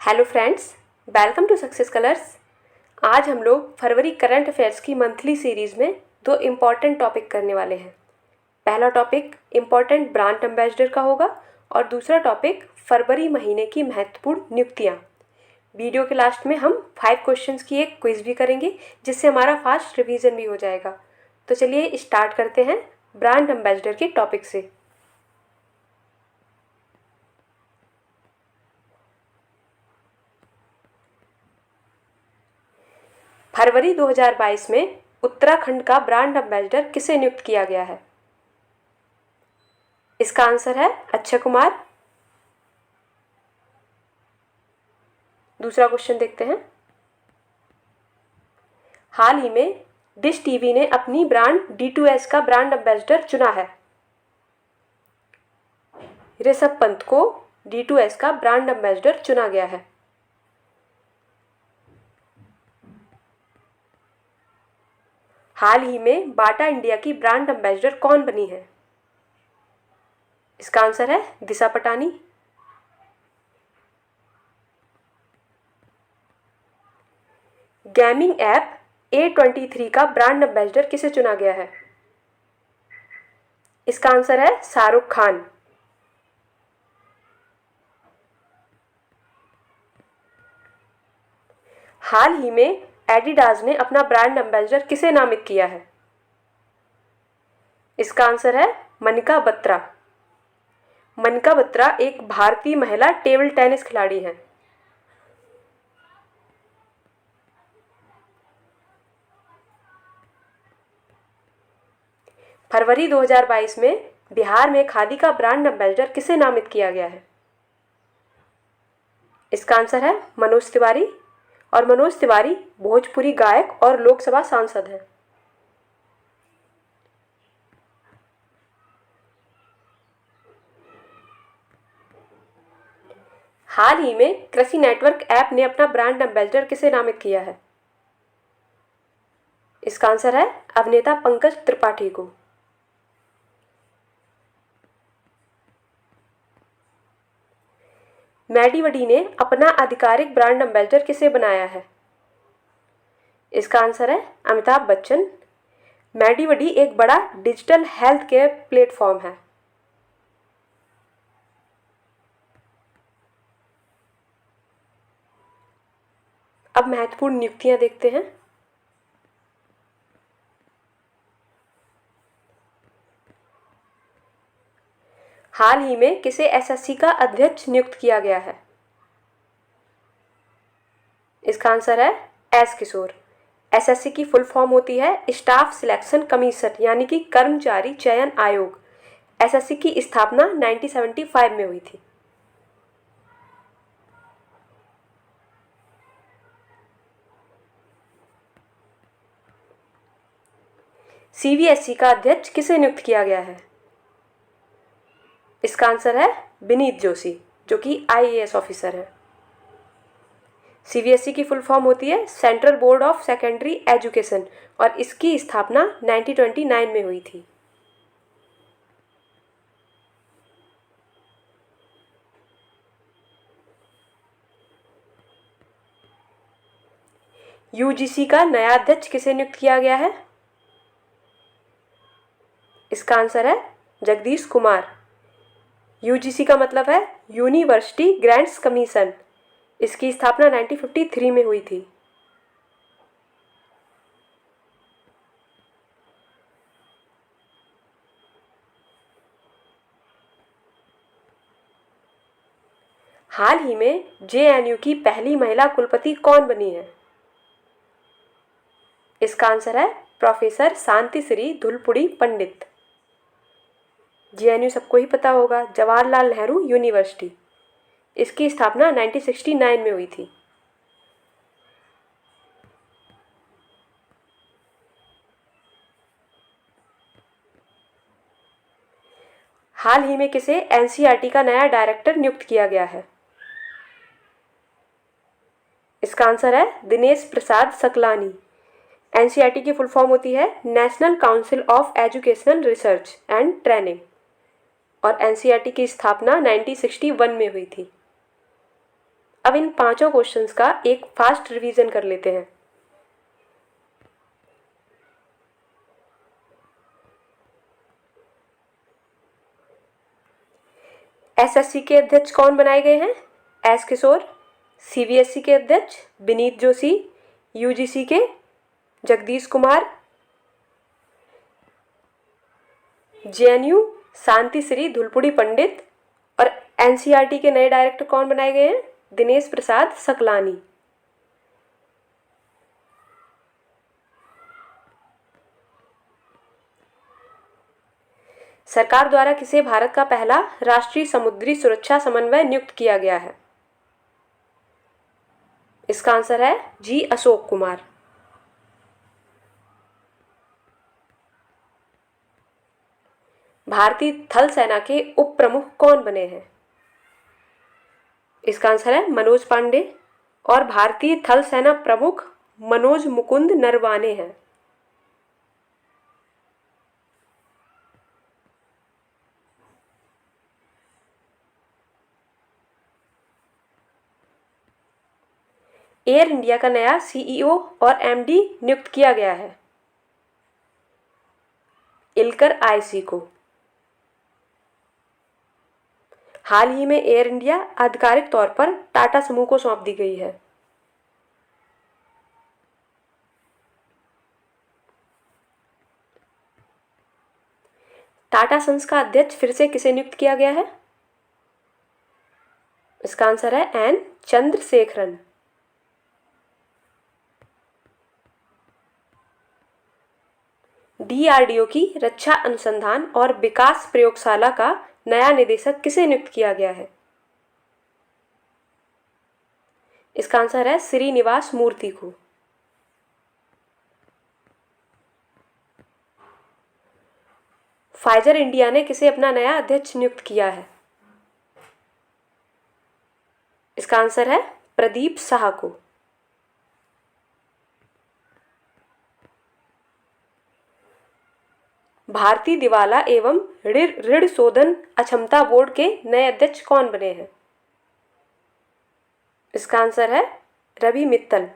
Hello friends, welcome to Success Colours. आज हम लोग फरवरी करंट अफेयर्स की मंथली सीरीज़ में दो इम्पॉर्टेंट टॉपिक करने वाले हैं। पहला टॉपिक इम्पॉर्टेंट ब्रांड एम्बेसडर का होगा और दूसरा टॉपिक फरवरी महीने की महत्वपूर्ण नियुक्तियाँ। वीडियो के लास्ट में हम 5 क्वेश्चंस की एक क्विज भी करेंगे, जिससे हमारा फास्ट रिवीजन भी हो जाएगा। तो चलिए स्टार्ट करते हैं ब्रांड एम्बेसडर के टॉपिक से। फरवरी 2022 में उत्तराखंड का ब्रांड एम्बेसडर किसे नियुक्त किया गया है? इसका आंसर है अक्षय कुमार। दूसरा क्वेश्चन देखते हैं। हाल ही में डिश टीवी ने अपनी ब्रांड D2S का ब्रांड एम्बेसडर चुना है। ऋषभ पंत को D2S का ब्रांड एम्बेसडर चुना गया है। हाल ही में बाटा इंडिया की ब्रांड एम्बेसडर कौन बनी है? इसका आंसर है दिशा पटानी। गेमिंग ऐप A23 का ब्रांड एम्बेसडर किसे चुना गया है? इसका आंसर है शाहरुख खान। हाल ही में एडिडास ने अपना ब्रांड एम्बेसडर किसे नामित किया है? इसका आंसर है मनिका बत्रा। मनिका बत्रा एक भारतीय महिला टेबल टेनिस खिलाड़ी हैं। फरवरी 2022 में बिहार में खादी का ब्रांड एम्बेसडर किसे नामित किया गया है? इसका आंसर है मनोज तिवारी। और मनोज तिवारी भोजपुरी गायक और लोकसभा सांसद हैं। हाल ही में कृषि नेटवर्क ऐप ने अपना ब्रांड एम्बेसडर किसे नामित किया है? इसका आंसर है अभिनेता पंकज त्रिपाठी को। मैडीवडी ने अपना आधिकारिक ब्रांड एम्बेसडर किसे बनाया है? इसका आंसर है अमिताभ बच्चन। मैडीवडी एक बड़ा डिजिटल हेल्थ केयर प्लेटफॉर्म है। अब महत्वपूर्ण नियुक्तियां देखते हैं। हाल ही में किसे एसएससी का अध्यक्ष नियुक्त किया गया है? इसका आंसर है एस किशोर। एसएससी की फुल फॉर्म होती है स्टाफ सिलेक्शन कमीशन, यानी कि कर्मचारी चयन आयोग। एसएससी की स्थापना 1975 में हुई थी। सीबीएसई का अध्यक्ष किसे नियुक्त किया गया है? इसका आंसर है विनीत जोशी, जो कि आईएएस ऑफिसर हैं। सीबीएसई की फुल फॉर्म होती है central board of secondary education और इसकी स्थापना 1929 में हुई थी। यूजीसी का नया अध्यक्ष किसे नियुक्त किया गया है? इसका आंसर है जगदीश कुमार। यूजीसी का मतलब है यूनिवर्सिटी ग्रांट्स कमीशन। इसकी स्थापना 1953 में हुई थी। हाल ही में जेएनयू की पहली महिला कुलपति कौन बनी है? इसका आंसर है प्रोफेसर शांतिश्री धुलपुड़ी पंडित। जेएनयू सबको ही पता होगा, जवाहरलाल नेहरू यूनिवर्सिटी। इसकी स्थापना 1969 में हुई थी। हाल ही में किसे एनसीईआरटी का नया डायरेक्टर नियुक्त किया गया है? इसका आंसर है दिनेश प्रसाद सकलानी। एनसीईआरटी की फुल फॉर्म होती है national council of educational research and training और एनसीईआरटी की स्थापना 1961 में हुई थी। अब इन पांचों क्वेश्चंस का एक फास्ट रिवीजन कर लेते हैं। एसएससी के अध्यक्ष कौन बनाए गए हैं? एस किशोर। सीबीएसई के अध्यक्ष विनीत जोशी। यूजीसी के जगदीश कुमार। जेएनयू शांति श्री धुलपुड़ी पंडित। और एनसीईआरटी के नए डायरेक्टर कौन बनाए गए हैं? दिनेश प्रसाद सकलानी। सरकार द्वारा किसे भारत का पहला राष्ट्रीय समुद्री सुरक्षा समन्वय नियुक्त किया गया है? इसका आंसर है जी अशोक कुमार। भारतीय थल सेना के उप प्रमुख कौन बने हैं? इसका आंसर है मनोज पांडे। और भारतीय थल सेना प्रमुख मनोज मुकुंद नरवाने हैं। एयर इंडिया का नया सीईओ और एमडी नियुक्त किया गया है। इलकर आईसी को। हाल ही में एयर इंडिया आधिकारिक तौर पर टाटा समूह को सौंप दी गई है। टाटा सन्स का अध्यक्ष फिर से किसे नियुक्त किया गया है? इसका आंसर है एन चंद्रशेखरन। डीआरडीओ की रक्षा अनुसंधान और विकास प्रयोगशाला का नया निदेशक किसे नियुक्त किया गया है? इसका आंसर है श्रीनिवास मूर्ति को। फाइजर इंडिया ने किसे अपना नया अध्यक्ष नियुक्त किया है? इसका आंसर है प्रदीप शाह को। भारतीय दिवाला एवं ऋण शोधन अक्षमता बोर्ड के नए अध्यक्ष कौन बने हैं? इसका आंसर है रवि मित्तल।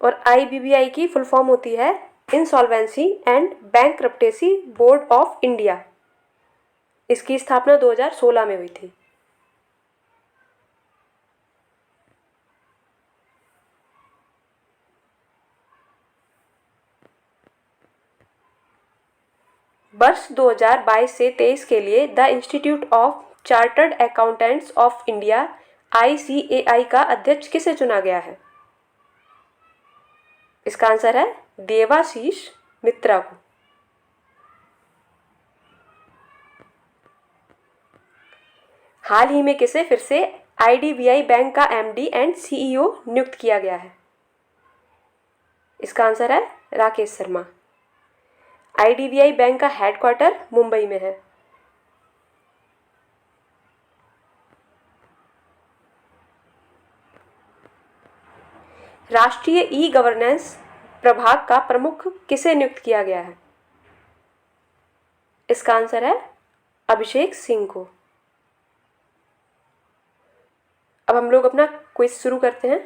और आईबीबीआई की फुल फॉर्म होती है insolvency and bankruptcy board of India. इसकी स्थापना 2016 में हुई थी। वर्ष 2022 से 23 के लिए the institute of chartered accountants of India ICAI का अध्यक्ष किसे चुना गया है? इसका आंसर है देवाशीष मित्रा को। हाल ही में किसे फिर से IDBI बैंक का MD एंड CEO नियुक्त किया गया है? इसका आंसर है राकेश शर्मा। IDBI बैंक का हेडक्वार्टर मुंबई में है। राष्ट्रीय ई गवर्नेंस प्रभाग का प्रमुख किसे नियुक्त किया गया है? इसका आंसर है अभिषेक सिंह को। अब हम लोग अपना क्विज शुरू करते हैं।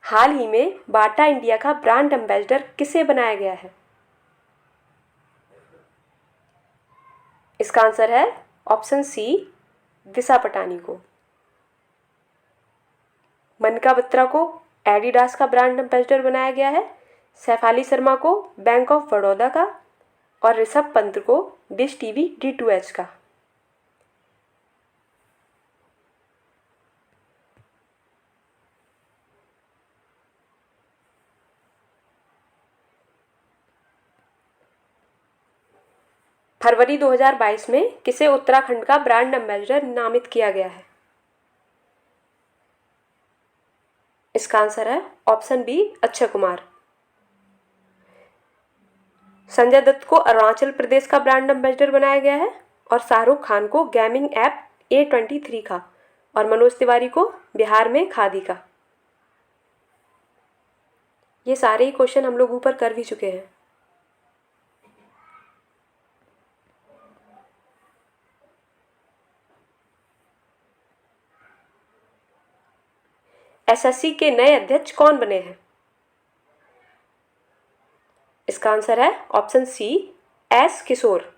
हाल ही में बाटा इंडिया का ब्रांड एम्बेसडर किसे बनाया गया है? इसका आंसर है ऑप्शन सी दिशा पटानी को। मनिका बत्रा को एडिडास का ब्रांड एम्बेसडर बनाया गया है। सैफाली शर्मा को बैंक ऑफ बड़ौदा का। और ऋषभ पंत को डिश टीवी D2H का। फरवरी 2022 में किसे उत्तराखंड का ब्रांड एम्बेसडर नामित किया गया है? इसका आंसर है ऑप्शन बी अक्षय कुमार। संजय दत्त को अरुणाचल प्रदेश का ब्रांड एम्बेसडर बनाया गया है। और शाहरुख खान को गेमिंग ऐप A23 का। और मनोज तिवारी को बिहार में खादी का। ये सारे ही क्वेश्चन हम लोग ऊपर कर भी चुके हैं। एसएससी के नए अध्यक्ष कौन बने हैं? इसका आंसर है ऑप्शन सी, एस किशोर।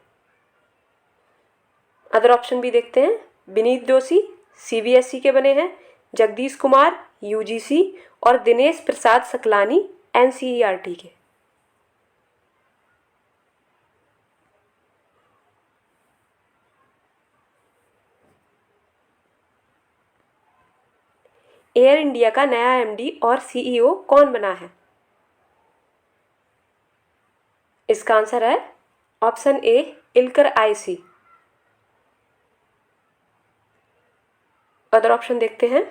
अदर ऑप्शन भी देखते हैं। विनीत जोशी सीबीएसई के बने हैं, जगदीश कुमार यूजीसी और दिनेश प्रसाद सकलानी एनसीईआरटी के। एयर इंडिया का नया एमडी और सीईओ कौन बना है? इसका आंसर है option A, Ilker Ayci. Other option देखते हैं।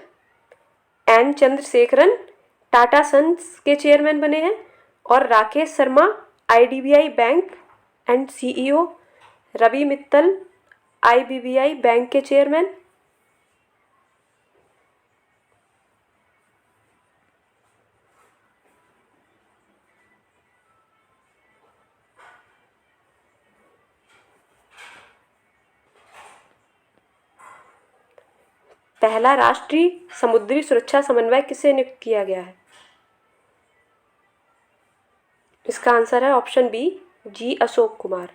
एन चंद्रशेखरन टाटा सन्स के चेयरमैन बने हैं और Rakesh Sharma IDBI bank and CEO, Ravi Mittal IBBI bank के चेयरमैन। पहला राष्ट्रीय समुद्री सुरक्षा समन्वय किसे नियुक्त किया गया है? इसका आंसर है ऑप्शन बी, जी अशोक कुमार।